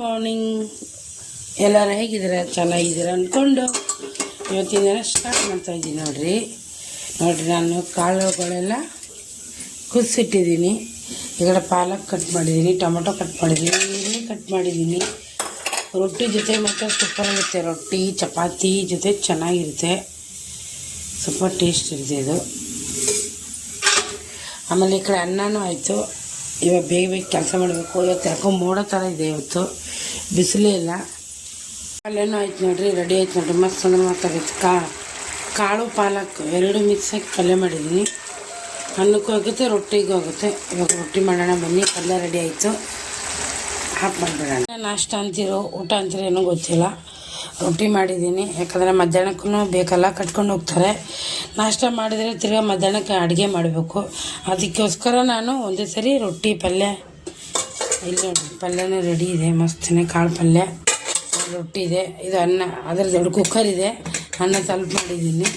Morning ಎಲ್ಲರೂ ಹೇಗಿದ್ದೀರಾ? ಚೆನ್ನಾಗಿದ್ದೀರಾ ಅಂದ್ಕೊಂಡು ಇವತ್ತಿನ ದಿನ ಸ್ಟಾರ್ಟ್ ಮಾಡ್ತಾಯಿದ್ದೀನಿ. ನೋಡಿರಿ ನಾನು ಕಾಳುಗಳೆಲ್ಲ ಕುದಿಸಿಟ್ಟಿದ್ದೀನಿ. ಈ ಕಡೆ ಪಾಲಕ್ ಕಟ್ ಮಾಡಿದ್ದೀನಿ, ಟೊಮೊಟೊ ಕಟ್ ಮಾಡಿದ್ದೀನಿ, ಈರುಳ್ಳಿ ಕಟ್ ಮಾಡಿದ್ದೀನಿ. ರೊಟ್ಟಿ ಜೊತೆ ಮತ್ತು ಸೂಪರಾಗಿರುತ್ತೆ. ರೊಟ್ಟಿ ಚಪಾತಿ ಜೊತೆ ಚೆನ್ನಾಗಿರುತ್ತೆ, ಸೂಪರ್ ಟೇಸ್ಟ್ ಇರುತ್ತೆ ಇದು. ಆಮೇಲೆ ಈ ಕಡೆ ಅನ್ನನೂ ಆಯಿತು. ಇವಾಗ ಬೇಗ ಬೇಗ ಕೆಲಸ ಮಾಡಬೇಕು. ಇವತ್ತು ಯಾಕೋ ಮೋಡ ಥರ ಇದೆ, ಇವತ್ತು ಬಿಸಿಲೇ ಇಲ್ಲ. ಪಲ್ಯನೂ ಆಯ್ತು ನೋಡಿರಿ, ರೆಡಿ ಆಯ್ತು ನೋಡಿರಿ, ಮಸ್ತ್ ಅಂದ್ರೆ ಮಾತಾಡೈತೆ. ಕಾಳು ಪಾಲಕ್ ಎರಡು ಮಿಕ್ಸ್ ಹಾಕಿ ಪಲ್ಯ ಮಾಡಿದ್ದೀನಿ. ಅನ್ನಕ್ಕೂ ಆಗುತ್ತೆ, ರೊಟ್ಟಿಗೂ ಆಗುತ್ತೆ. ಇವಾಗ ರೊಟ್ಟಿ ಮಾಡೋಣ ಬನ್ನಿ. ಪಲ್ಯ ರೆಡಿ ಆಯಿತು, ಹಾಕಿ ಮಾಡಿಬಿಡೋಣ. ನಾಷ್ಟ ಅಂತೀರೋ ಊಟ ಅಂತೀರೋ ಏನೋ ಗೊತ್ತಿಲ್ಲ. ರೊಟ್ಟಿ ಮಾಡಿದ್ದೀನಿ, ಯಾಕಂದರೆ ಮಧ್ಯಾಹ್ನಕ್ಕೂ ಬೇಕಲ್ಲ, ಕಟ್ಕೊಂಡು ಹೋಗ್ತಾರೆ. ನಾಷ್ಟ ಮಾಡಿದರೆ ತಿರ್ಗಾ ಮಧ್ಯಾಹ್ನಕ್ಕೆ ಅಡುಗೆ ಮಾಡಬೇಕು. ಅದಕ್ಕೋಸ್ಕರ ನಾನು ಒಂದೇ ಸರಿ ರೊಟ್ಟಿ ಪಲ್ಯ. ಇಲ್ಲಿ ನೋಡಿ ಪಲ್ಯನೂ ರೆಡಿ ಇದೆ, ಮಸ್ತಿನೇ ಕಾಳು ಪಲ್ಯ, ರೊಟ್ಟಿ ಇದೆ. ಇದು ಅನ್ನ, ಅದರ ದೊಡ್ಡ ಕುಕ್ಕರ್ ಇದೆ. ಅನ್ನ ಸ್ವಲ್ಪ ಮಾಡಿದ್ದೀನಿ,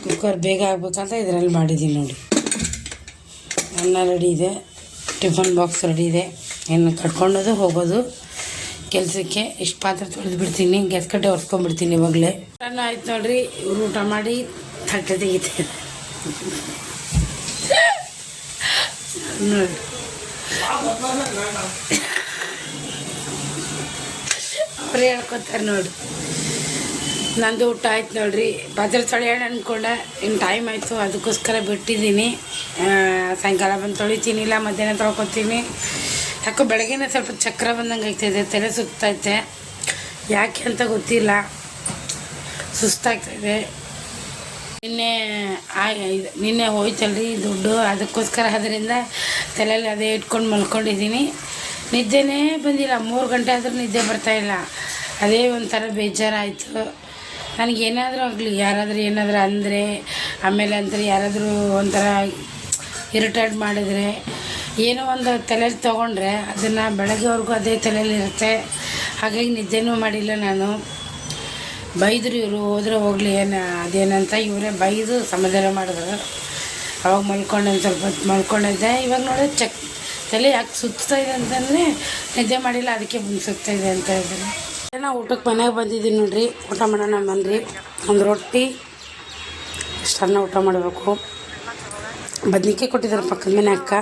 ಕುಕ್ಕರ್ ಬೇಗ ಆಗ್ಬೇಕಂತ ಇದರಲ್ಲಿ ಮಾಡಿದ್ದೀನಿ ನೋಡಿ. ಅನ್ನ ರೆಡಿ ಇದೆ, ಟಿಫನ್ ಬಾಕ್ಸ್ ರೆಡಿ ಇದೆ. ಇನ್ನು ಕಟ್ಕೊಂಡೋದು ಹೋಗೋದು ಕೆಲಸಕ್ಕೆ. ಇಷ್ಟು ಪಾತ್ರೆ ತೊಳೆದು ಬಿಡ್ತೀನಿ, ಗ್ಯಾಸ್ ಕಟ್ಟೆ ಒರೆಸ್ಕೊಂಡ್ಬಿಡ್ತೀನಿ ಇವಾಗಲೇ. ಅನ್ನ ಆಯ್ತು ನೋಡಿರಿ. ಇವರು ಊಟ ಮಾಡಿ ತಟ್ಟೆ ತೆಗಿತಾರೆ ನೋಡಿ. ಅವ್ರು ಹೇಳ್ಕೊತಾರೆ ನೋಡಿ. ನಂದು ಊಟ ಆಯ್ತು ನೋಡಿರಿ. ಪಾತ್ರೆ ತೊಳೆಯೋಣ ಅಂದ್ಕೊಂಡೆ, ಇನ್ನು ಟೈಮ್ ಆಯಿತು, ಅದಕ್ಕೋಸ್ಕರ ಬಿಟ್ಟಿದ್ದೀನಿ. ಸಾಯಂಕಾಲ ಬಂದು ತೊಳಿತೀನಿ, ಇಲ್ಲ ಮಧ್ಯಾಹ್ನ ತೊಳ್ಕೊತೀನಿ. ಯಾಕೋ ಬೆಳಗ್ಗೆನೇ ಸ್ವಲ್ಪ ಚಕ್ರ ಬಂದಂಗೆ ಆಗ್ತಾಯಿದೆ, ತಲೆ ಸುತ್ತಾಯ್ತೆ. ಯಾಕೆ ಅಂತ ಗೊತ್ತಿಲ್ಲ, ಸುಸ್ತಾಗ್ತಾಯಿದೆ. ನಿನ್ನೆ ಹೋಯ್ತಲ್ರಿ ದುಡ್ಡು, ಅದಕ್ಕೋಸ್ಕರ ಅದರಿಂದ ತಲೆಯಲ್ಲಿ ಅದೇ ಇಟ್ಕೊಂಡು ಮಲ್ಕೊಂಡಿದ್ದೀನಿ. ನಿದ್ದೆನೇ ಬಂದಿಲ್ಲ, 3 ಗಂಟೆ ಆದರೂ ನಿದ್ದೆ ಬರ್ತಾಯಿಲ್ಲ. ಅದೇ ಒಂಥರ ಬೇಜಾರಾಯಿತು. ನನಗೇನಾದರೂ ಆಗಲಿ, ಯಾರಾದರೂ ಏನಾದರೂ ಅಂದರೆ, ಆಮೇಲೆ ಅಂದರೆ ಯಾರಾದರೂ ಒಂಥರ ಇರಿಟೇಟ್ ಮಾಡಿದರೆ, ಏನೋ ಒಂದು ತಲೆಯಲ್ಲಿ ತೊಗೊಂಡ್ರೆ ಅದನ್ನು ಬೆಳಗ್ಗೆವರೆಗೂ ಅದೇ ತಲೆಯಲ್ಲಿರುತ್ತೆ. ಹಾಗಾಗಿ ನಿದ್ದೆನೂ ಮಾಡಿಲ್ಲ ನಾನು. ಬೈದರು ಇವರು, ಹೋದರೆ ಹೋಗಲಿ ಅದೇನಂತ ಇವರೇ ಬೈದು ಸಮಾಧಾನ ಮಾಡಿದ್ರು. ಅವಾಗ ಮಲ್ಕೊಂಡೆ, ಸ್ವಲ್ಪ ಹೊತ್ತು ಮಲ್ಕೊಂಡಿದ್ದೆ. ಇವಾಗ ನೋಡಿ ತಲೆ ಯಾಕೆ ಸುತ್ತಾಯಿದೆ ಅಂತಂದರೆ ನಿದ್ದೆ ಮಾಡಿಲ್ಲ, ಅದಕ್ಕೆ ಬಂದು ಸುತ್ತಾಯಿದೆ ಅಂತ ಇದ್ದಾರೆ. ನಾವು ಊಟಕ್ಕೆ ಮನೆಗೆ ಬಂದಿದ್ದೀನಿ ನೋಡಿರಿ. ಊಟ ಮಾಡೋಣ ಬನ್ನಿರಿ. ಒಂದು ರೊಟ್ಟಿ ಇಷ್ಟನ್ನ ಊಟ ಮಾಡಬೇಕು. ಬದ್ನಿಕಾಯಿ ಕೊಟ್ಟಿದ್ದಾರೆ ಪಕ್ಕದ ಮನೆ ಅಕ್ಕ.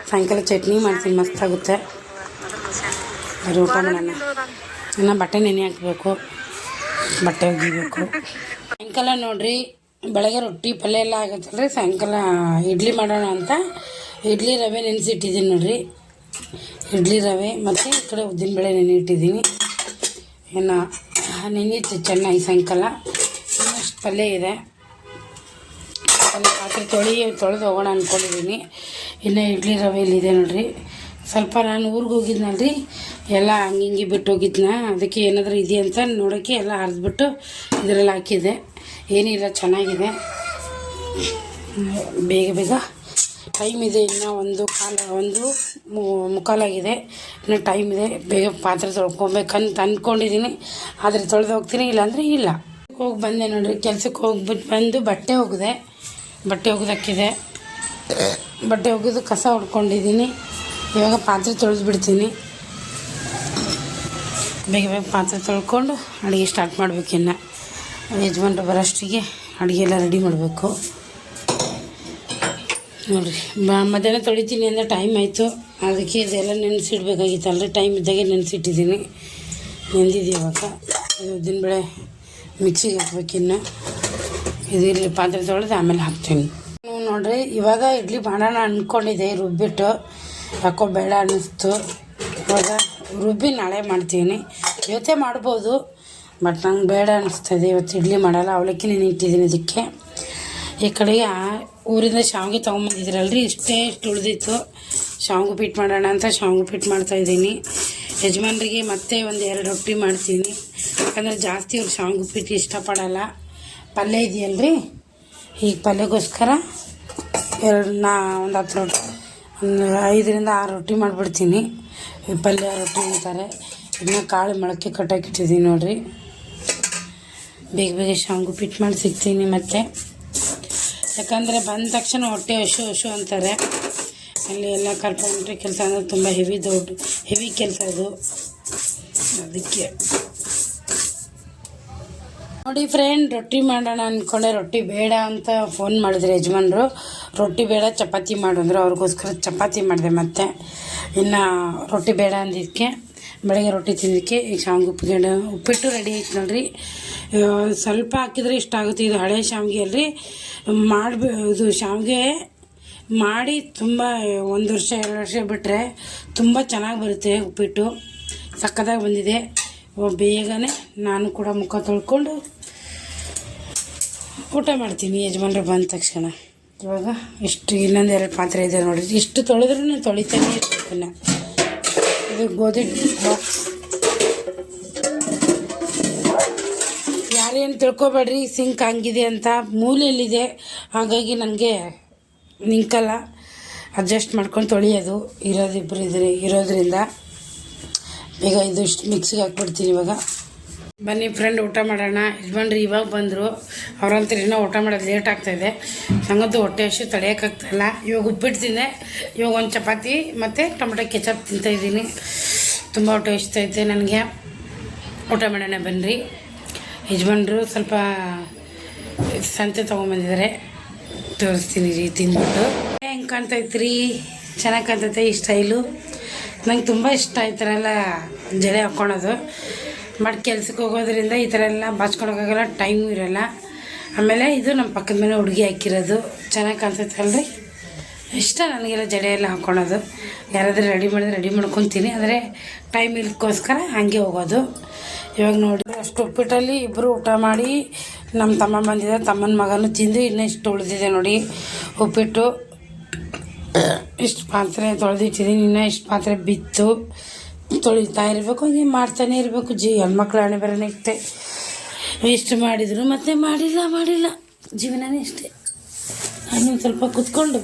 ಸಾಯಂಕಾಲ ಚಟ್ನಿ ಮಾಡ್ತೀನಿ, ಮಸ್ತಾಗುತ್ತೆ. ಬರೀ ಊಟ ಮಾಡೋಣ. ಇನ್ನು ಬಟ್ಟೆ ನೆನೆ ಹಾಕಬೇಕು, ಬಟ್ಟೆ ಒಗಿಬೇಕು. ಸಾಯಂಕಾಲ ನೋಡಿರಿ, ಬೆಳಗ್ಗೆ ರೊಟ್ಟಿ ಪಲ್ಯ ಎಲ್ಲ ಆಗುತ್ತಲ್ರಿ, ಸಾಯಂಕಾಲ ಇಡ್ಲಿ ಮಾಡೋಣ ಅಂತ ಇಡ್ಲಿ ರವೆ ನೆನೆಸಿಟ್ಟಿದ್ದೀನಿ ನೋಡಿರಿ. ಇಡ್ಲಿ ರವೆ ಮತ್ತು ಈ ಕಡೆ ಉದ್ದಿನಬೇಳೆ ನೆನೆ ಇಟ್ಟಿದ್ದೀನಿ. ಇನ್ನು ನೆನೆಯಿತು ಚೆನ್ನಾಗಿ ಸಾಯಂಕಾಲ. ಇನ್ನಷ್ಟು ಪಲ್ಯ ಇದೆ, ಪಾತ್ರೆ ತೊಳೆದು ಹೋಗೋಣ ಅಂದ್ಕೊಂಡಿದ್ದೀನಿ. ಇನ್ನು ಇಡ್ಲಿ ರವೆ ಇಲ್ಲಿದೆ ನೋಡಿರಿ. ಸ್ವಲ್ಪ ನಾನು ಊರಿಗೆ ಹೋಗಿದ್ನಲ್ರಿ, ಎಲ್ಲ ಹಂಗೆ ಬಿಟ್ಟು ಹೋಗಿದ್ನ, ಅದಕ್ಕೆ ಏನಾದರೂ ಇದೆ ಅಂತ ನೋಡೋಕ್ಕೆ ಎಲ್ಲ ಹರಿದ್ಬಿಟ್ಟು ಇದರಲ್ಲಿ ಹಾಕಿದೆ. ಏನಿಲ್ಲ, ಚೆನ್ನಾಗಿದೆ. ಬೇಗ ಬೇಗ ಟೈಮ್ ಇದೆ, ಇನ್ನೂ 1:15 ಇನ್ನೂ ಟೈಮ್ ಇದೆ. ಬೇಗ ಪಾತ್ರೆ ತೊಳ್ಕೊಬೇಕಂತ ಅಂದ್ಕೊಂಡಿದ್ದೀನಿ. ಆದರೆ ತೊಳೆದು ಹೋಗ್ತೀನಿ, ಇಲ್ಲಾಂದರೆ ಇಲ್ಲ. ಹೋಗಿ ಬಂದೆ ನೋಡಿರಿ, ಕೆಲಸಕ್ಕೆ ಹೋಗ್ಬಿಟ್ಟು ಬಂದು ಬಟ್ಟೆ ಒಗೆದಾಕಿದೆ. ಬಟ್ಟೆ ಒಗೆದು ಕಸ ಹೊಡ್ಕೊಂಡಿದ್ದೀನಿ. ಇವಾಗ ಪಾತ್ರೆ ತೊಳೆದು ಬಿಡ್ತೀನಿ. ಬೇಗ ಬೇಗ ಪಾತ್ರೆ ತೊಳ್ಕೊಂಡು ಅಡುಗೆ ಸ್ಟಾರ್ಟ್ ಮಾಡಬೇಕು. ಇನ್ನು ಯಜಮಾನ್ರು ಬರೋಷ್ಟಿಗೆ ಅಡುಗೆ ಎಲ್ಲ ರೆಡಿ ಮಾಡಬೇಕು ನೋಡಿರಿ. ಮಧ್ಯಾಹ್ನ ತೊಳಿತೀನಿ ಅಂದರೆ ಟೈಮ್ ಆಯಿತು, ಅದಕ್ಕೆ ಇದೆಲ್ಲ ನೆನೆಸಿಡ್ಬೇಕಾಗಿತ್ತಲ್ರಿ. ಟೈಮ್ ಇದ್ದಾಗೆ ನೆನೆಸಿಟ್ಟಿದ್ದೀನಿ. ನೆಂದಿದೆ ಇವಾಗ. ಉದ್ದಿನಬೇಳೆ ಮಿಕ್ಸಿಗೆ ಹಾಕ್ಬೇಕಿನ್ನು. ಇದಿರಲಿ, ಪಾತ್ರೆ ತೊಳೆದು ಆಮೇಲೆ ಹಾಕ್ತೀನಿ ನೋಡಿರಿ. ಇವಾಗ ಇಡ್ಲಿ ಮಾಡೋಣ ಅಂದ್ಕೊಂಡಿದ್ದೆ, ರುಬ್ಬಿಟ್ಟು ಯಾಕೋ ಬೇಡ ಅನ್ನಿಸ್ತು. ಇವಾಗ ರುಬ್ಬಿ ನಾಳೆ ಮಾಡ್ತೀನಿ. ಇವತ್ತೇ ಮಾಡ್ಬೋದು, ಬಟ್ ನಂಗೆ ಬೇಡ ಅನ್ನಿಸ್ತದೆ. ಇವತ್ತು ಇಡ್ಲಿ ಮಾಡಲ್ಲ, ಅವಲಕ್ಕಿ ನೆನೆ ಇಟ್ಟಿದ್ದೀನಿ ಅದಕ್ಕೆ. ಈ ಕಡೆಗೆ ಊರಿಂದ ಶಾವಿಗೆ ತೊಗೊಂಬಂದಿದ್ರಲ್ರಿ, ಇಷ್ಟು ಉಳಿದಿತ್ತು. ಶಾವಿಗೆ ಉಪ್ಪಿಟ್ಟು ಮಾಡೋಣ ಅಂತ ಶಾವಿಗೆ ಉಪ್ಪಿಟ್ಟು ಮಾಡ್ತಾಯಿದ್ದೀನಿ. ಯಜಮಾನ್ರಿಗೆ ಮತ್ತೆ 1-2 ರೊಟ್ಟಿ ಮಾಡ್ತೀನಿ, ಯಾಕಂದರೆ ಜಾಸ್ತಿ ಅವ್ರು ಶಾವಿಗೆ ಉಪ್ಪಿಟ್ಟು ಇಷ್ಟಪಡಲ್ಲ. ಪಲ್ಯ ಇದೆಯಲ್ರಿ, ಈಗ ಪಲ್ಯಕ್ಕೋಸ್ಕರ ಒಂದು 10 ರೊಟ್ಟಿ, 5-6 ರೊಟ್ಟಿ ಮಾಡಿಬಿಡ್ತೀನಿ. ಪಲ್ಯ ರೊಟ್ಟಿ ಅಂತಾರೆ. ಇನ್ನು ಕಾಳು ಮೊಳಕೆ ಕಟ್ಟಾಕಿಟ್ಟಿದ್ದೀನಿ ನೋಡಿರಿ. ಬೇಗ ಬೇಗ ಶಾವಿಗೆ ಉಪ್ಪಿಟ್ಟು ಮಾಡಿ ಸಿಗ್ತೀನಿ ಮತ್ತೆ. ಯಾಕಂದರೆ ಬಂದ ತಕ್ಷಣ ಹೊಟ್ಟೆ ಹಶು ಅಂತಾರೆ. ಅಲ್ಲಿ ಎಲ್ಲ ಕರ್ಕೊಂಡ್ರೆ ಕೆಲಸ ಅಂದರೆ ತುಂಬ ಹೆವಿ ಕೆಲಸ ಇದು. ಅದಕ್ಕೆ ನೋಡಿ ಫ್ರೆಂಡ್, ರೊಟ್ಟಿ ಮಾಡೋಣ ಅಂದ್ಕೊಂಡೆ. ರೊಟ್ಟಿ ಬೇಡ ಅಂತ ಫೋನ್ ಮಾಡಿದ್ರು ಯಜಮಾನ್ರು. ರೊಟ್ಟಿ ಬೇಡ ಚಪಾತಿ ಮಾಡು ಅಂದರು. ಅವ್ರಿಗೋಸ್ಕರ ಚಪಾತಿ ಮಾಡಿದೆ. ಮತ್ತು ಇನ್ನು ರೊಟ್ಟಿ ಬೇಡ ಅಂದಿದ್ದಕ್ಕೆ ಬೆಳಗ್ಗೆ ರೊಟ್ಟಿ ತಿಂದಿದ್ದಕ್ಕೆ ಈಗ ಶಾವಿಗೆ ಉಪ್ಪಿಟ್ಟು ರೆಡಿ ಆಯ್ತು ನೋಡ್ರಿ. ಸ್ವಲ್ಪ ಹಾಕಿದರೆ ಇಷ್ಟ ಆಗುತ್ತೆ. ಇದು ಹಳೆ ಶಾವಿಗೆ ಅಲ್ರಿ. ಇದು ಶಾವಿಗೆ ಮಾಡಿ ತುಂಬ 1 ವರ್ಷ 2 ವರ್ಷ ಬಿಟ್ಟರೆ ತುಂಬ ಚೆನ್ನಾಗಿ ಬರುತ್ತೆ ಉಪ್ಪಿಟ್ಟು. ಸಕ್ಕತ್ತಾಗಿ ಬಂದಿದೆ. ಬೇಗನೆ ನಾನು ಕೂಡ ಮುಖ ತೊಳ್ಕೊಂಡು ಊಟ ಮಾಡ್ತೀನಿ ಯಜಮಾನ್ರು ಬಂದ ತಕ್ಷಣ. ಇವಾಗ ಇಷ್ಟು ಇನ್ನೊಂದು 2 ಪಾತ್ರೆ ಇದೆ ನೋಡಿರಿ. ಇಷ್ಟು ತೊಳೆದ್ರೂ ನಾನು ತೊಳಿತಾನೆ ಇರ್ತೀನಿ. ಇದು ಗೋಧಿ ಬಾಕ್ಸ್. ಯಾರೇನು ತಿಳ್ಕೊಬೇಡ್ರಿ ಸಿಂಕ್ ಹಂಗಿದೆ ಅಂತ. ಮೂಲೆಯಲ್ಲಿದೆ, ಹಾಗಾಗಿ ನನಗೆ ನಿಂಕಲ್ಲ. ಅಡ್ಜಸ್ಟ್ ಮಾಡ್ಕೊಂಡು ತೊಳೆಯೋದು. ಇರೋದ್ರಿಂದ ಬೇಗ ಇದು ಇಷ್ಟು ಮಿಕ್ಸಿಗೆ ಹಾಕ್ಬಿಡ್ತೀನಿ. ಇವಾಗ ಬನ್ನಿ ಫ್ರೆಂಡ್ ಊಟ ಮಾಡೋಣ. ಯಜಮಾನ್ರು ಇವಾಗ ಬಂದರು. ಅವ್ರಂತರ ಇನ್ನೂ ಊಟ ಮಾಡೋದು ಲೇಟ್ ಆಗ್ತಾಯಿದೆ. ನನಗಂತೂ ಹೊಟ್ಟೆ ಹಸಿ ತಡೆಯೋಕ್ಕಾಗ್ತಾಯಿಲ್ಲ. ಇವಾಗ ಉಪ್ಪಿಟ್ಟು ತಿಂದೆ. ಇವಾಗ ಒಂದು ಚಪಾತಿ ಮತ್ತು ಟೊಮೆಟೊ ಕೆಚಪ್ ತಿಂತಾಯಿದ್ದೀನಿ. ತುಂಬ ಹೊಟ್ಟೆ ಹಸಿತೈತೆ ನನಗೆ. ಊಟ ಮಾಡೋಣ ಬನ್ನಿರಿ. ಯಜಮಾನ್ರು ಸ್ವಲ್ಪ ಸಂತೆ ತೊಗೊಂಬಂದಿದ್ದಾರೆ, ತೋರಿಸ್ತೀನಿ ರೀ ತಿಂದ್ಬಿಟ್ಟು. ಹೆಂಗೆ ಕಾಣ್ತೈತ್ರಿ? ಚೆನ್ನಾಗಿ ಕಾಣ್ತೈತೆ ಈ ಸ್ಟೈಲು. ನಂಗೆ ತುಂಬ ಇಷ್ಟ ಈ ಥರ ಎಲ್ಲ ಜಡೆ ಹಾಕ್ಕೊಳೋದು. ಬಟ್ ಕೆಲ್ಸಕ್ಕೆ ಹೋಗೋದ್ರಿಂದ ಈ ಥರ ಎಲ್ಲ ಬಾಚ್ಕೊಳಕ್ಕಾಗಲ್ಲ, ಟೈಮು ಇರೋಲ್ಲ. ಆಮೇಲೆ ಇದು ನಮ್ಮ ಪಕ್ಕದ ಮನೆ ಹುಡುಗಿ ಹಾಕಿರೋದು. ಚೆನ್ನಾಗಿ ಕಾಣ್ತೈತಲ್ರಿ? ಇಷ್ಟ ನನಗೆಲ್ಲ ಜಡೆ ಎಲ್ಲ ಹಾಕ್ಕೊಳೋದು. ಯಾರಾದರೂ ರೆಡಿ ಮಾಡಿದ್ರೆ ರೆಡಿ ಮಾಡ್ಕೊತೀನಿ. ಆದರೆ ಟೈಮ್ ಇಲ್ಲಕ್ಕೋಸ್ಕರ ಹಾಗೆ ಹೋಗೋದು. ಇವಾಗ ನೋಡಿ ಅಷ್ಟು ಉಪ್ಪಿಟ್ಟಲ್ಲಿ ಇಬ್ಬರು ಊಟ ಮಾಡಿ, ನಮ್ಮ ತಮ್ಮ ಬಂದಿದ್ದ, ತಮ್ಮನ ಮಗನೂ ತಿಂದು ಇನ್ನೂ ಇಷ್ಟು ಉಳಿದಿದೆ ನೋಡಿ ಉಪ್ಪಿಟ್ಟು. ಇಷ್ಟು ಪಾತ್ರೆ ತೊಳೆದಿಟ್ಟಿದ್ದೀನಿ. ಇನ್ನೂ ಇಷ್ಟು ಪಾತ್ರೆ ಬಿತ್ತು, ತೊಳಿತಾ ಇರಬೇಕು. ಹಂಗೆ ಮಾಡ್ತಾನೆ ಇರಬೇಕು. ಹೆಣ್ಮಕ್ಳು ಹಣೆ ಬರೋನೇ ಇಷ್ಟೇ. ಇಷ್ಟು ಮಾಡಿದರು ಮತ್ತೆ ಮಾಡಿಲ್ಲ. ಜೀವನನೇ ಇಷ್ಟೇ. ಇನ್ನೊಂದು ಸ್ವಲ್ಪ ಕೂತ್ಕೊಂಡು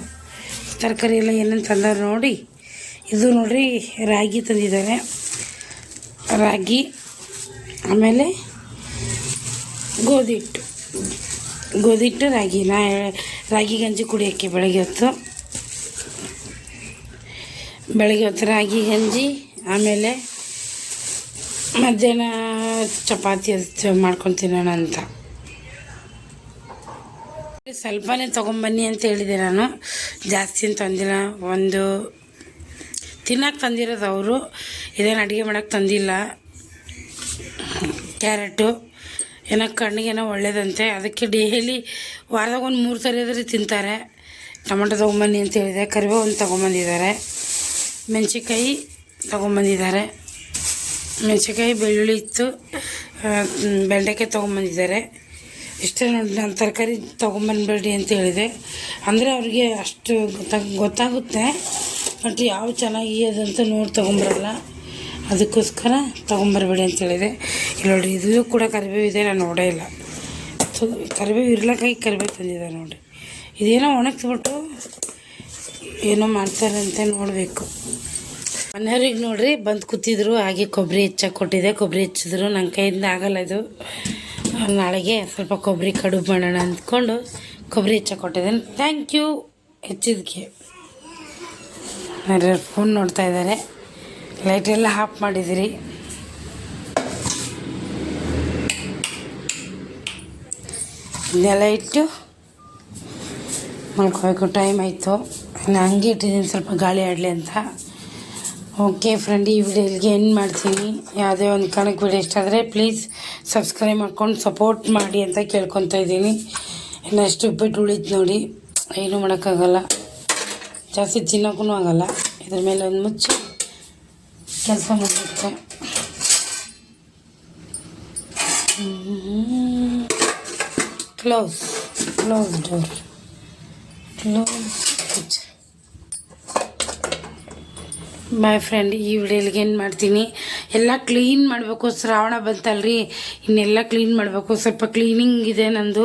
ತರಕಾರಿ ಎಲ್ಲ ಏನೇನು ತಂದಾರೆ ನೋಡಿ. ಇದು ನೋಡ್ರಿ ರಾಗಿ ತಂದಿದ್ದಾರೆ. ರಾಗಿ, ಆಮೇಲೆ ಗೋಧಿ ಹಿಟ್ಟು ರಾಗಿ ಗಂಜಿ ಕುಡಿಯೋಕ್ಕೆ ಬೆಳಗ್ಗೆ ಹೊತ್ತು ರಾಗಿ ಗಂಜಿ. ಆಮೇಲೆ ಮಧ್ಯಾಹ್ನ ಚಪಾತಿ ಮಾಡ್ಕೊಂಡು ತಿನ್ನೋಣ ಅಂತ. ಸ್ವಲ್ಪನೇ ತೊಗೊಂಬನ್ನಿ ಅಂತ ಹೇಳಿದೆ ನಾನು. ಜಾಸ್ತಿ ಅಂತ ತಂದಿಲ್ಲ. ಒಂದು ತಿನ್ನೋಕೆ ತಂದಿರೋದು ಅವರು. ಇದೇನು ಅಡುಗೆ ಮಾಡೋಕ್ಕೆ ತಂದಿಲ್ಲ. ಕ್ಯಾರೆಟು ಏನೋ ಕಣ್ಣಿಗೇನೋ ಒಳ್ಳೇದಂತೆ. ಅದಕ್ಕೆ ಡೈಲಿ ವಾರದಾಗ ಒಂದು 3 ಸರಿ ಆದರೂ ತಿಂತಾರೆ. ಟೊಮೆಟೊ ತೊಗೊಂಬನ್ನಿ ಅಂತ ಹೇಳಿದೆ. ಕರಿಬೇವು ಒಂದು ತೊಗೊಂಬಂದಿದ್ದಾರೆ. ಮೆಣಸಿನ್ಕಾಯಿ ತೊಗೊಂಬಂದಿದ್ದಾರೆ. ಮೆಣಸಿನ್ಕಾಯಿ, ಬೆಳ್ಳುಳ್ಳಿ ಇತ್ತು. ಬೆಂಡೆಕಾಯಿ ತೊಗೊಂಬಂದಿದ್ದಾರೆ. ಇಷ್ಟೇ ನೋಡಿ. ನಾನು ತರಕಾರಿ ತೊಗೊಂಬಂದ್ಬೇಡಿ ಅಂತ ಹೇಳಿದೆ. ಅಂದರೆ ಅವ್ರಿಗೆ ಅಷ್ಟು ಗೊತ್ತಾಗುತ್ತೆ. ಬಟ್ ಯಾವ ಚೆನ್ನಾಗಿರೋದಂತ ನೋಡಿ ತೊಗೊಂಬರಲ್ಲ. ಅದಕ್ಕೋಸ್ಕರ ತೊಗೊಂಬರ್ಬೇಡಿ ಅಂತ ಹೇಳಿದೆ. ಇಲ್ಲಿ ನೋಡಿ, ಇದು ಕೂಡ ಕರಿಬೇವು ಇದೆ. ನಾನು ನೋಡೇ ಇಲ್ಲ. ಕರಿಬೇವು ಇರ್ಲಕ್ಕಾಗಿ ಕರಿಬೇವು ತಂದಿದ್ದಾರೆ ನೋಡಿ. ಇದೇನೋ ಒಣಗಿಸ್ಬಿಟ್ಟು ಏನೋ ಮಾಡ್ತಾರಂತೆ, ನೋಡಬೇಕು. ಮನೆಯವ್ರಿಗೆ ನೋಡ್ರಿ ಬಂದು ಕೂತಿದ್ರು. ಹಾಗೆ ಕೊಬ್ಬರಿ ಹೆಚ್ಚಕ್ಕೆ ಕೊಟ್ಟಿದ್ದೆ. ಕೊಬ್ಬರಿ ಹೆಚ್ಚಿದ್ರು. ನನ್ನ ಕೈಯಿಂದ ಆಗಲ್ಲ ಇದು. ನಾಳೆಗೆ ಸ್ವಲ್ಪ ಕೊಬ್ಬರಿ ಕಡುಬು ಮಾಡೋಣ ಅಂದ್ಕೊಂಡು ಕೊಬ್ಬರಿ ಹೆಚ್ಚಕ್ಕೆ ಕೊಟ್ಟಿದ್ದೇನೆ. ಥ್ಯಾಂಕ್ ಯು ಹೆಚ್ಚಿದ್ದಕ್ಕೆ. ಯಾರ್ಯಾರು ಫೋನ್ ನೋಡ್ತಾ ಇದ್ದಾರೆ. ಲೈಟೆಲ್ಲ ಆಫ್ ಮಾಡಿದಿರಿ. ಇದೆಲ್ಲ ಇಟ್ಟು ಮಲ್ಕೋಬೇಕು. ಟೈಮ್ ಆಯಿತು. ನಾನು ಹಂಗೆ ಇಟ್ಟಿದ್ದೀನಿ ಸ್ವಲ್ಪ ಗಾಳಿ ಆಡಲಿ ಅಂತ. ಓಕೆ ಫ್ರೆಂಡ್, ಈ ವಿಡಿಯೋ ಇಲ್ಲಿಗೆ ಎಂಡ್ ಮಾಡ್ತೀನಿ. ಯಾವುದೇ ಒಂದು ಕಾರಣಕ್ಕೆ ವಿಡಿಯೋ ಇಷ್ಟ ಆದರೆ ಪ್ಲೀಸ್ ಸಬ್ಸ್ಕ್ರೈಬ್ ಮಾಡ್ಕೊಂಡು ಸಪೋರ್ಟ್ ಮಾಡಿ ಅಂತ ಕೇಳ್ಕೊತಾ ಇದ್ದೀನಿ. ಇನ್ನಷ್ಟು ಉಪ್ಪಿಟ್ಟು ಉಳಿತು ನೋಡಿ. ಏನೂ ಮಾಡೋಕ್ಕಾಗಲ್ಲ, ಜಾಸ್ತಿ ತಿನ್ನೋಕ್ಕೂ ಆಗಲ್ಲ. ಇದ್ರ ಮೇಲೆ ಒಂದು ಮುಚ್ಚಿ ಕೆಲಸ ಮಾಡುತ್ತೆ. Close door. ಬಾಯ್ ಫ್ರೆಂಡ್, ಈ ವಿಡಿಯೋಲಿಗೆ ಏನು ಮಾಡ್ತೀನಿ, ಎಲ್ಲ ಕ್ಲೀನ್ ಮಾಡಬೇಕು. ಶ್ರಾವಣ ಬಂತಲ್ರಿ, ಇನ್ನೆಲ್ಲ ಕ್ಲೀನ್ ಮಾಡಬೇಕು. ಸ್ವಲ್ಪ ಕ್ಲೀನಿಂಗ್ ಇದೆ ನಂದು.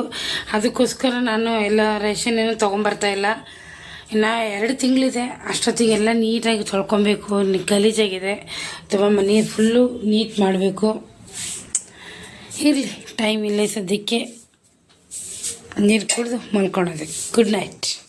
ಅದಕ್ಕೋಸ್ಕರ ನಾನು ಎಲ್ಲ ರೇಷನ್ ಏನೂ ತೊಗೊಂಬರ್ತಾಯಿಲ್ಲ. ಇನ್ನು 2 ತಿಂಗಳಿದೆ. ಅಷ್ಟೊತ್ತಿಗೆ ಎಲ್ಲ ನೀಟಾಗಿ ತೊಳ್ಕೊಬೇಕು. ಗಲೀಜಾಗಿದೆ. ಅಥವಾ ಮನೆ ಫುಲ್ಲು ನೀಟ್ ಮಾಡಬೇಕು. ಇರಲಿ, ಟೈಮ್ ಇಲ್ಲ ಸದ್ಯಕ್ಕೆ. ನೀರು ಕುಡಿದು ಮಲ್ಕೊಳೋದೆ. Good night.